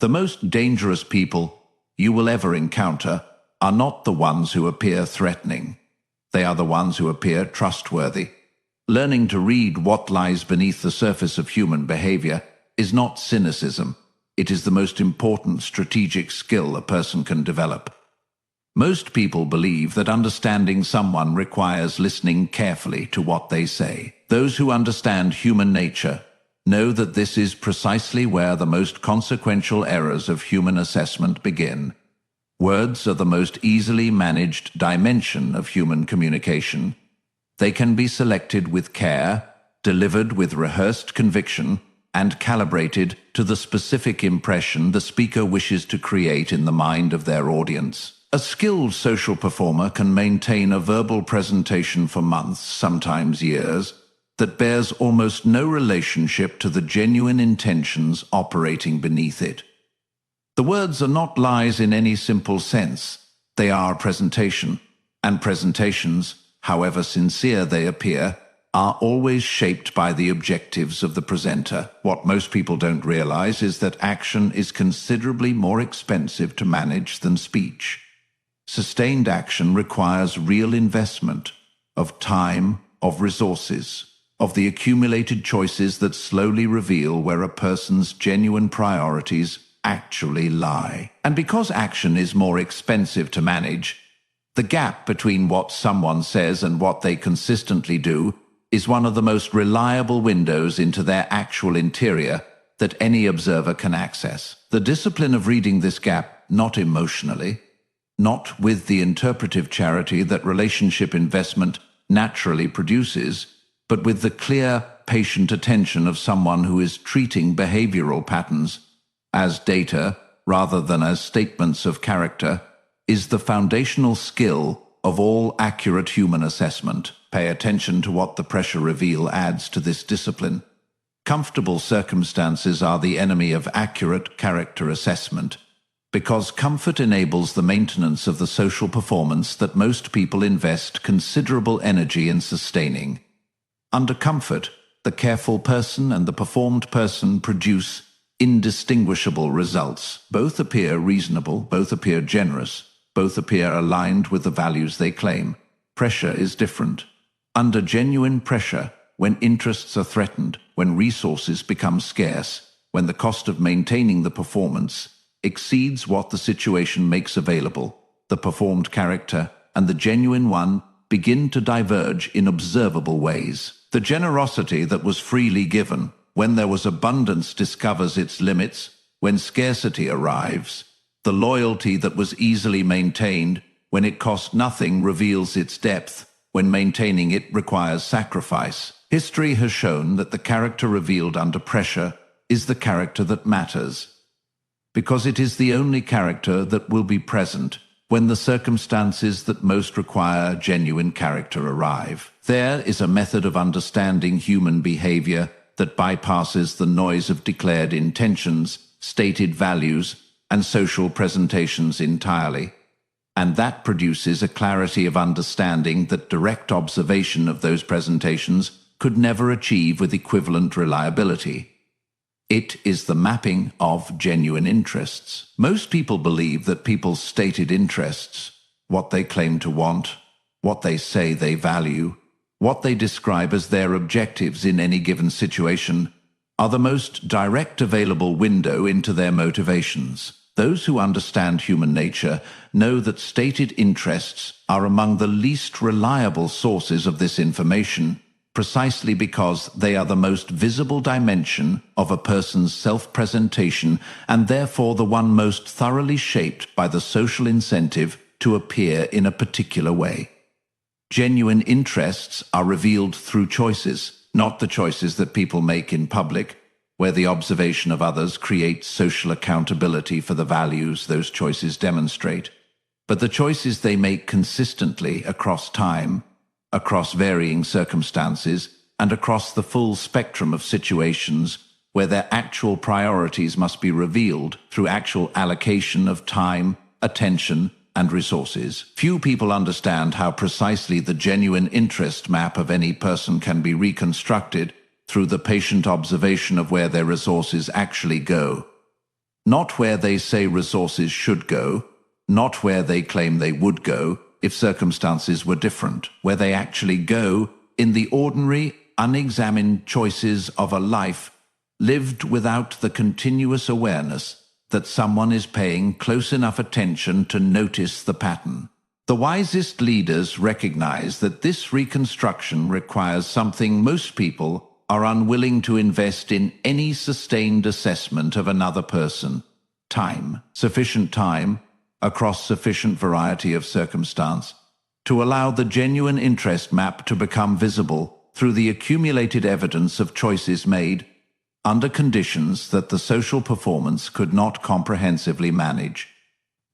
The most dangerous people you will ever encounter are not the ones who appear threatening. They are the ones who appear trustworthy. Learning to read what lies beneath the surface of human behavior is not cynicism. It is the most important strategic skill a person can develop. Most people believe that understanding someone requires listening carefully to what they say. Those who understand human nature know that this is precisely where the most consequential errors of human assessment begin. Words are the most easily managed dimension of human communication. They can be selected with care, delivered with rehearsed conviction, and calibrated to the specific impression the speaker wishes to create in the mind of their audience. A skilled social performer can maintain a verbal presentation for months, sometimes years, that bears almost no relationship to the genuine intentions operating beneath it. The words are not lies in any simple sense. They are presentation, and presentations, however sincere they appear, are always shaped by the objectives of the presenter. What most people don't realize is that action is considerably more expensive to manage than speech. Sustained action requires real investment of time, of resources, of the accumulated choices that slowly reveal where a person's genuine priorities actually lie. And because action is more expensive to manage, the gap between what someone says and what they consistently do is one of the most reliable windows into their actual interior that any observer can access. The discipline of reading this gap, not emotionally, not with the interpretive charity that relationship investment naturally produces, but with the clear, patient attention of someone who is treating behavioral patterns as data rather than as statements of character, is the foundational skill of all accurate human assessment. Pay attention to what the pressure reveal adds to this discipline. Comfortable circumstances are the enemy of accurate character assessment, because comfort enables the maintenance of the social performance that most people invest considerable energy in sustaining. Under comfort, the careful person and the performed person produce indistinguishable results. Both appear reasonable, both appear generous, both appear aligned with the values they claim. Pressure is different. Under genuine pressure, when interests are threatened, when resources become scarce, when the cost of maintaining the performance exceeds what the situation makes available, the performed character and the genuine one begin to diverge in observable ways. The generosity that was freely given, when there was abundance, discovers its limits, when scarcity arrives. The loyalty that was easily maintained, when it cost nothing, reveals its depth, when maintaining it requires sacrifice. History has shown that the character revealed under pressure is the character that matters, because it is the only character that will be present when the circumstances that most require genuine character arrive. There is a method of understanding human behavior that bypasses the noise of declared intentions, stated values, and social presentations entirely, and that produces a clarity of understanding that direct observation of those presentations could never achieve with equivalent reliability. It is the mapping of genuine interests. Most people believe that people's stated interests, what they claim to want, what they say they value, what they describe as their objectives in any given situation, are the most direct available window into their motivations. Those who understand human nature know that stated interests are among the least reliable sources of this information, precisely because they are the most visible dimension of a person's self-presentation and therefore the one most thoroughly shaped by the social incentive to appear in a particular way. Genuine interests are revealed through choices, not the choices that people make in public, where the observation of others creates social accountability for the values those choices demonstrate, but the choices they make consistently across time, across varying circumstances, and across the full spectrum of situations where their actual priorities must be revealed through actual allocation of time, attention, and resources. Few people understand how precisely the genuine interest map of any person can be reconstructed through the patient observation of where their resources actually go. not where they say resources should go, not where they claim they would go if circumstances were different, where they actually go in the ordinary, unexamined choices of a life lived without the continuous awareness that someone is paying close enough attention to notice the pattern. The wisest leaders recognize that this reconstruction requires something most people are unwilling to invest in any sustained assessment of another person: time, sufficient time, across sufficient variety of circumstance, to allow the genuine interest map to become visible through the accumulated evidence of choices made under conditions that the social performance could not comprehensively manage.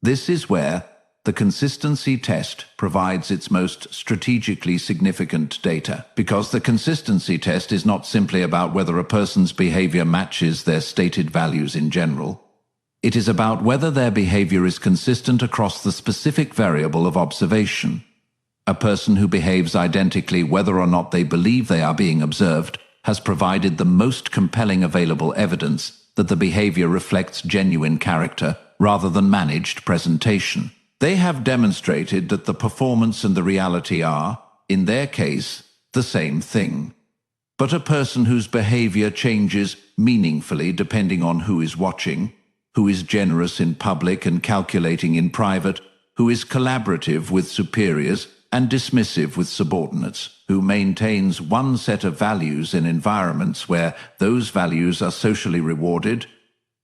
This is where the consistency test provides its most strategically significant data, because the consistency test is not simply about whether a person's behavior matches their stated values in general. It is about whether their behavior is consistent across the specific variable of observation. A person who behaves identically whether or not they believe they are being observed has provided the most compelling available evidence that the behavior reflects genuine character rather than managed presentation. They have demonstrated that the performance and the reality are, in their case, the same thing. But a person whose behavior changes meaningfully depending on who is watching, who is generous in public and calculating in private, who is collaborative with superiors and dismissive with subordinates, who maintains one set of values in environments where those values are socially rewarded,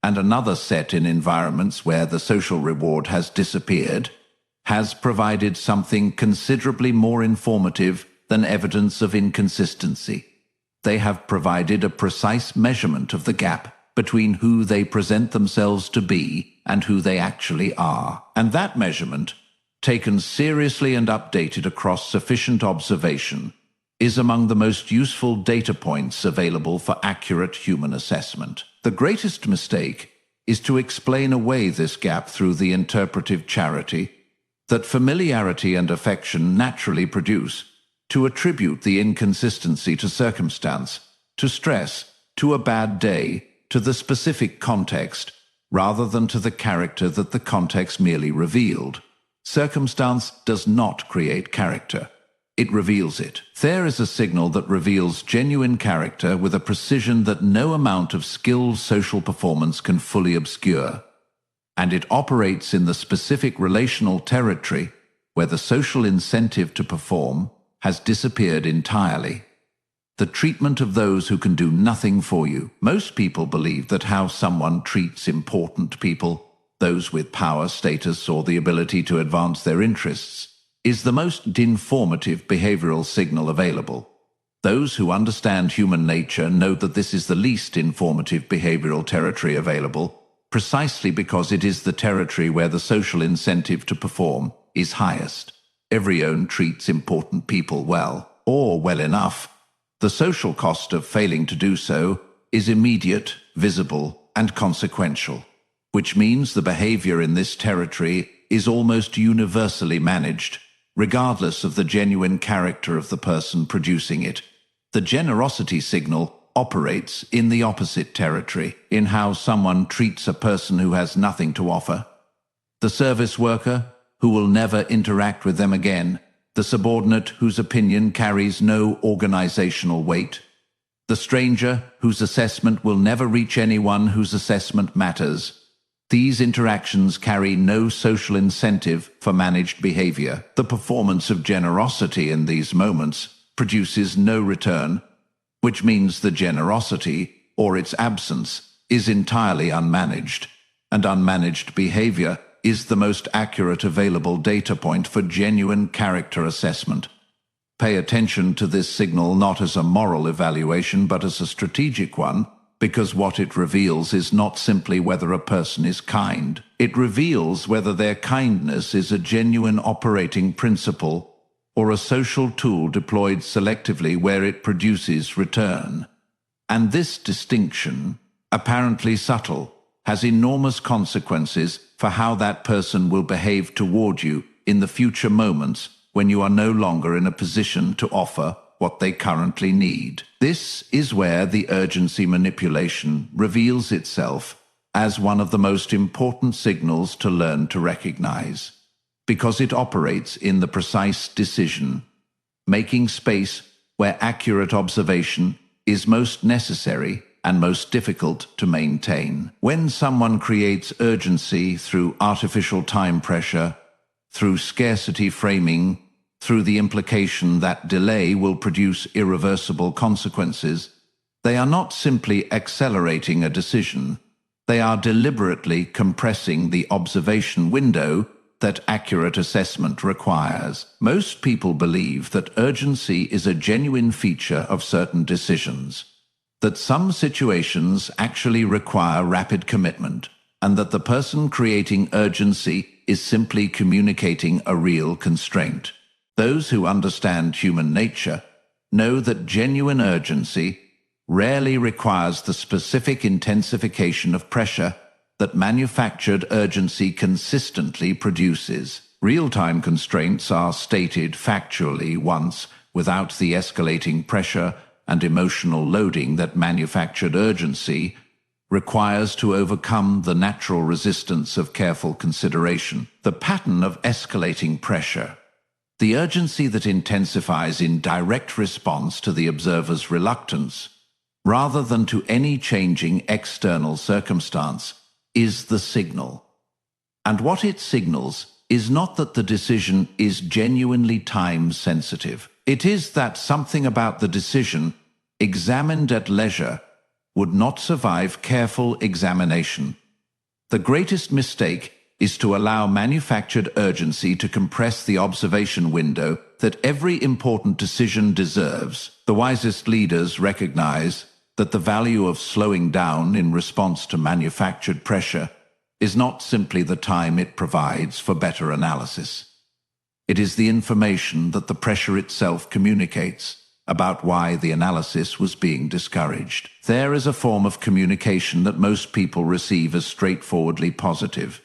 and another set in environments where the social reward has disappeared, has provided something considerably more informative than evidence of inconsistency. They have provided a precise measurement of the gap between who they present themselves to be and who they actually are. And that measurement, taken seriously and updated across sufficient observation, is among the most useful data points available for accurate human assessment. The greatest mistake is to explain away this gap through the interpretive charity that familiarity and affection naturally produce, to attribute the inconsistency to circumstance, to stress, to a bad day, to the specific context, rather than to the character that the context merely revealed. Circumstance does not create character. It reveals it. There is a signal that reveals genuine character with a precision that no amount of skilled social performance can fully obscure. And it operates in the specific relational territory where the social incentive to perform has disappeared entirely. The treatment of those who can do nothing for you. Most people believe that how someone treats important people, those with power, status, or the ability to advance their interests, is the most informative behavioral signal available. Those who understand human nature know that this is the least informative behavioral territory available, precisely because it is the territory where the social incentive to perform is highest. Everyone treats important people well, or well enough. The social cost of failing to do so is immediate, visible, and consequential, which means the behavior in this territory is almost universally managed, regardless of the genuine character of the person producing it. The generosity signal operates in the opposite territory, in how someone treats a person who has nothing to offer. The service worker, who will never interact with them again, the subordinate whose opinion carries no organizational weight, the stranger whose assessment will never reach anyone whose assessment matters. These interactions carry no social incentive for managed behavior. The performance of generosity in these moments produces no return, which means the generosity, or its absence, is entirely unmanaged, and unmanaged behavior is the most accurate available data point for genuine character assessment. Pay attention to this signal not as a moral evaluation but as a strategic one, because what it reveals is not simply whether a person is kind. It reveals whether their kindness is a genuine operating principle or a social tool deployed selectively where it produces return. And this distinction, apparently subtle, has enormous consequences for how that person will behave toward you in the future moments when you are no longer in a position to offer what they currently need. This is where the urgency manipulation reveals itself, as one of the most important signals to learn to recognize, because it operates in the precise decision, making space where accurate observation is most necessary and most difficult to maintain. When someone creates urgency through artificial time pressure, through scarcity framing, through the implication that delay will produce irreversible consequences, they are not simply accelerating a decision. They are deliberately compressing the observation window that accurate assessment requires. Most people believe that urgency is a genuine feature of certain decisions, that some situations actually require rapid commitment, and that the person creating urgency is simply communicating a real constraint. Those who understand human nature know that genuine urgency rarely requires the specific intensification of pressure that manufactured urgency consistently produces. Real-time constraints are stated factually once without the escalating pressure and emotional loading that manufactured urgency requires to overcome the natural resistance of careful consideration. The pattern of escalating pressure, the urgency that intensifies in direct response to the observer's reluctance, rather than to any changing external circumstance, is the signal. And what it signals is not that the decision is genuinely time-sensitive. It is that something about the decision, examined at leisure, would not survive careful examination. The greatest mistake is to allow manufactured urgency to compress the observation window that every important decision deserves. The wisest leaders recognize that the value of slowing down in response to manufactured pressure is not simply the time it provides for better analysis. It is the information that the pressure itself communicates about why the analysis was being discouraged. There is a form of communication that most people receive as straightforwardly positive,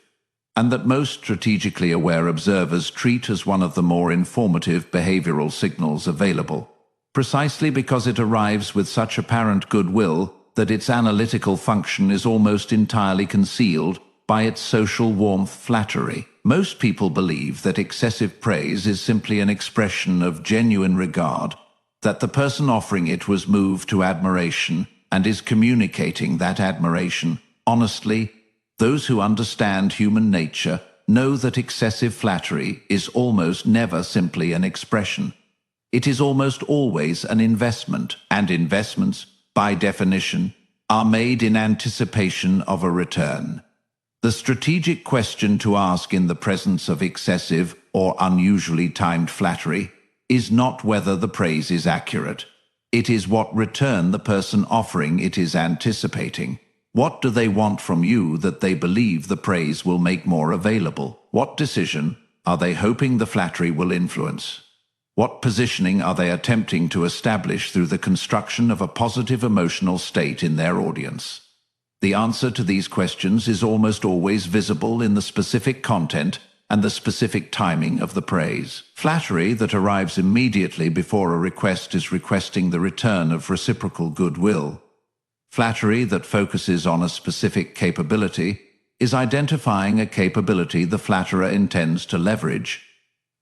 and that most strategically aware observers treat as one of the more informative behavioral signals available, precisely because it arrives with such apparent goodwill that its analytical function is almost entirely concealed by its social warmth flattery. Most people believe that excessive praise is simply an expression of genuine regard, that the person offering it was moved to admiration and is communicating that admiration. Honestly, those who understand human nature know that excessive flattery is almost never simply an expression. It is almost always an investment, and investments, by definition, are made in anticipation of a return. The strategic question to ask in the presence of excessive or unusually timed flattery is not whether the praise is accurate. It is what return the person offering it is anticipating. What do they want from you that they believe the praise will make more available? What decision are they hoping the flattery will influence? What positioning are they attempting to establish through the construction of a positive emotional state in their audience? The answer to these questions is almost always visible in the specific content and the specific timing of the praise. Flattery that arrives immediately before a request is requesting the return of reciprocal goodwill. Flattery that focuses on a specific capability is identifying a capability the flatterer intends to leverage.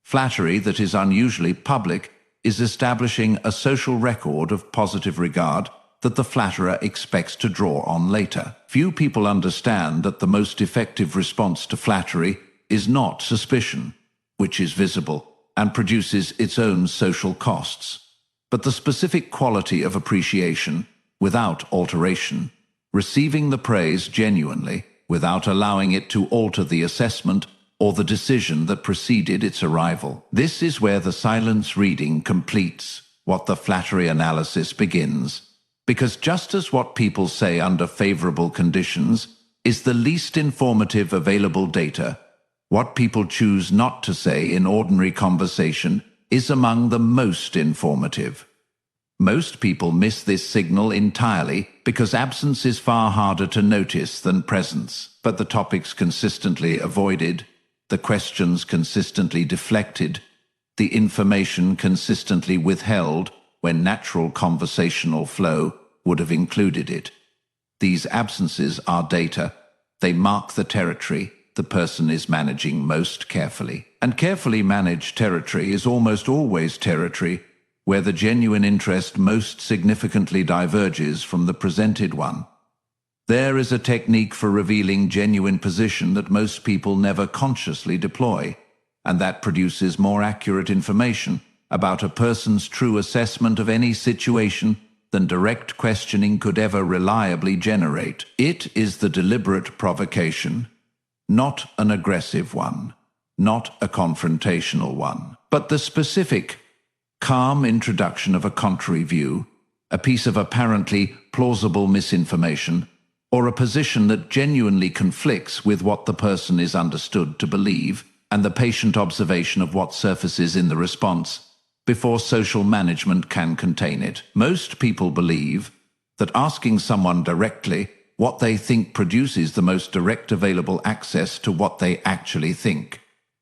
Flattery that is unusually public is establishing a social record of positive regard that the flatterer expects to draw on later. Few people understand that the most effective response to flattery is not suspicion, which is visible and produces its own social costs, but the specific quality of appreciation without alteration, receiving the praise genuinely without allowing it to alter the assessment or the decision that preceded its arrival. This is where the silence reading completes what the flattery analysis begins. Because just as what people say under favorable conditions is the least informative available data, what people choose not to say in ordinary conversation is among the most informative. Most people miss this signal entirely because absence is far harder to notice than presence, but the topics consistently avoided, the questions consistently deflected, the information consistently withheld when natural conversational flow would have included it. These absences are data, They mark the territory the person is managing most carefully. And carefully managed territory is almost always territory where the genuine interest most significantly diverges from the presented one. There is a technique for revealing genuine position that most people never consciously deploy, and that produces more accurate information about a person's true assessment of any situation than direct questioning could ever reliably generate. It is the deliberate provocation, not an aggressive one, not a confrontational one, but the specific, calm introduction of a contrary view, a piece of apparently plausible misinformation, or a position that genuinely conflicts with what the person is understood to believe, and the patient observation of what surfaces in the response before social management can contain it. Most people believe that asking someone directly what they think produces the most direct available access to what they actually think.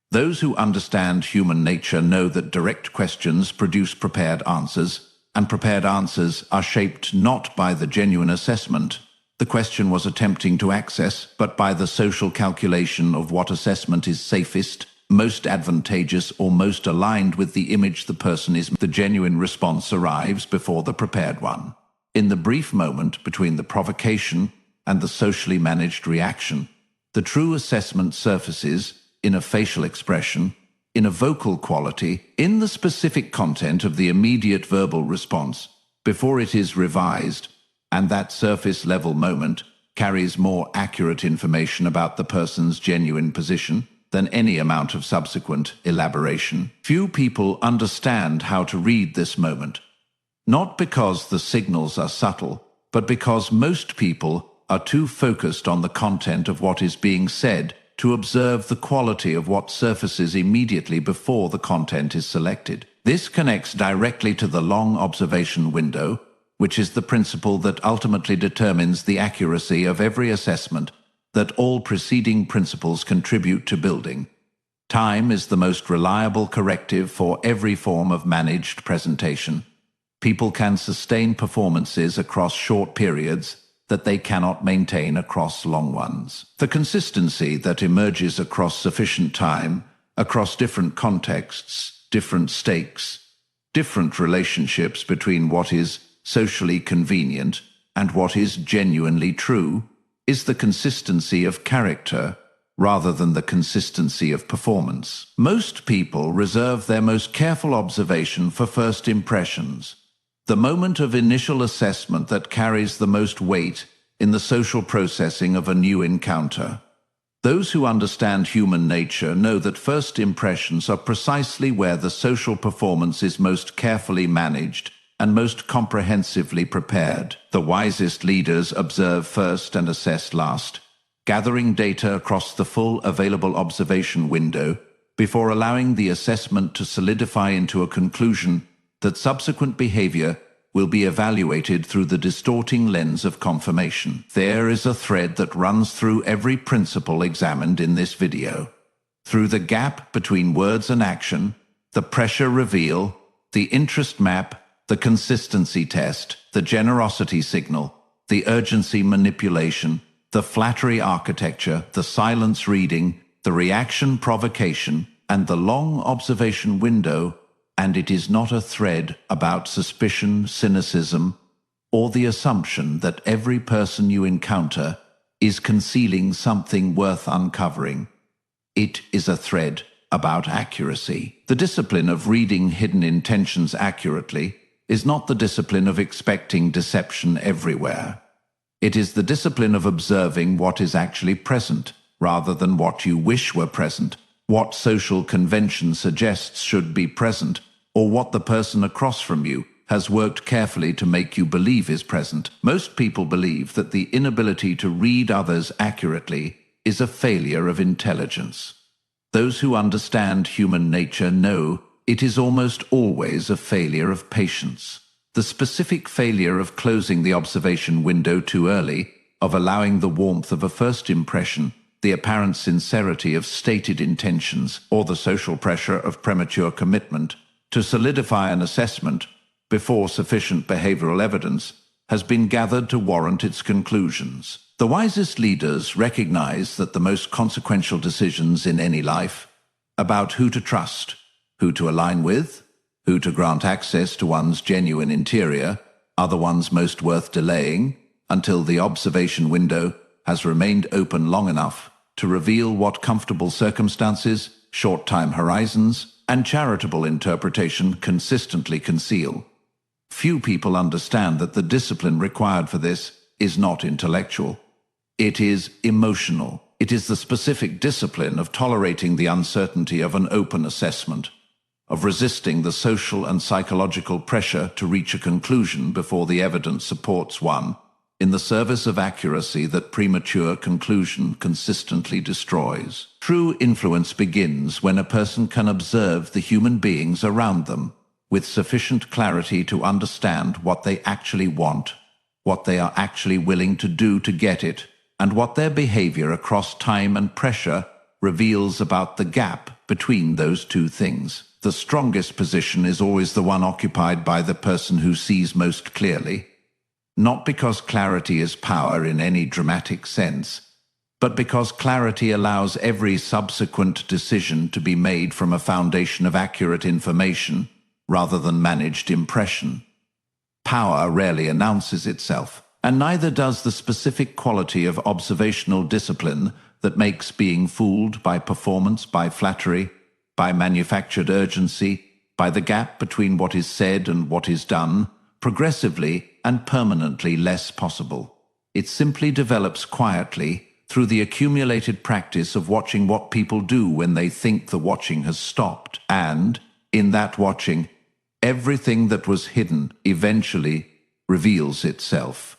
Those who understand human nature know that direct questions produce prepared answers, and prepared answers are shaped not by the genuine assessment the question was attempting to access, but by the social calculation of what assessment is safest, most advantageous, or most aligned with the image the person is. The genuine response arrives before the prepared one. In the brief moment between the provocation and the socially managed reaction, the true assessment surfaces in a facial expression, in a vocal quality, in the specific content of the immediate verbal response, before it is revised, and that surface-level moment carries more accurate information about the person's genuine position than any amount of subsequent elaboration. Few people understand how to read this moment, not because the signals are subtle, but because most people are too focused on the content of what is being said to observe the quality of what surfaces immediately before the content is selected. This connects directly to the long observation window, which is the principle that ultimately determines the accuracy of every assessment that all preceding principles contribute to building. Time is the most reliable corrective for every form of managed presentation. People can sustain performances across short periods that they cannot maintain across long ones. The consistency that emerges across sufficient time, across different contexts, different stakes, different relationships between what is socially convenient and what is genuinely true, is the consistency of character rather than the consistency of performance. Most people reserve their most careful observation for first impressions, the moment of initial assessment that carries the most weight in the social processing of a new encounter. Those who understand human nature know that first impressions are precisely where the social performance is most carefully managed and most comprehensively prepared. The wisest leaders observe first and assess last, gathering data across the full available observation window before allowing the assessment to solidify into a conclusion that subsequent behavior will be evaluated through the distorting lens of confirmation. There is a thread that runs through every principle examined in this video. Through the gap between words and action, the pressure reveal, the interest map, the consistency test, the generosity signal, the urgency manipulation, the flattery architecture, the silence reading, the reaction provocation, and the long observation window, and it is not a thread about suspicion, cynicism, or the assumption that every person you encounter is concealing something worth uncovering. It is a thread about accuracy. The discipline of reading hidden intentions accurately is not the discipline of expecting deception everywhere. It is the discipline of observing what is actually present, rather than what you wish were present, what social convention suggests should be present, or what the person across from you has worked carefully to make you believe is present. Most people believe that the inability to read others accurately is a failure of intelligence. Those who understand human nature know it is almost always a failure of patience. The specific failure of closing the observation window too early, of allowing the warmth of a first impression, the apparent sincerity of stated intentions, or the social pressure of premature commitment to solidify an assessment before sufficient behavioral evidence has been gathered to warrant its conclusions. The wisest leaders recognize that the most consequential decisions in any life, about who to trust, who to align with, who to grant access to one's genuine interior, are the ones most worth delaying until the observation window has remained open long enough to reveal what comfortable circumstances, short-time horizons, and charitable interpretation consistently conceal. Few people understand that the discipline required for this is not intellectual. It is emotional. It is the specific discipline of tolerating the uncertainty of an open assessment, of resisting the social and psychological pressure to reach a conclusion before the evidence supports one, in the service of accuracy that premature conclusion consistently destroys. True influence begins when a person can observe the human beings around them with sufficient clarity to understand what they actually want, what they are actually willing to do to get it, and what their behavior across time and pressure reveals about the gap between those two things. The strongest position is always the one occupied by the person who sees most clearly, not because clarity is power in any dramatic sense, but because clarity allows every subsequent decision to be made from a foundation of accurate information rather than managed impression. Power rarely announces itself, and neither does the specific quality of observational discipline that makes being fooled by performance, by flattery, by manufactured urgency, by the gap between what is said and what is done, progressively and permanently less possible. It simply develops quietly through the accumulated practice of watching what people do when they think the watching has stopped, and, in that watching, everything that was hidden eventually reveals itself.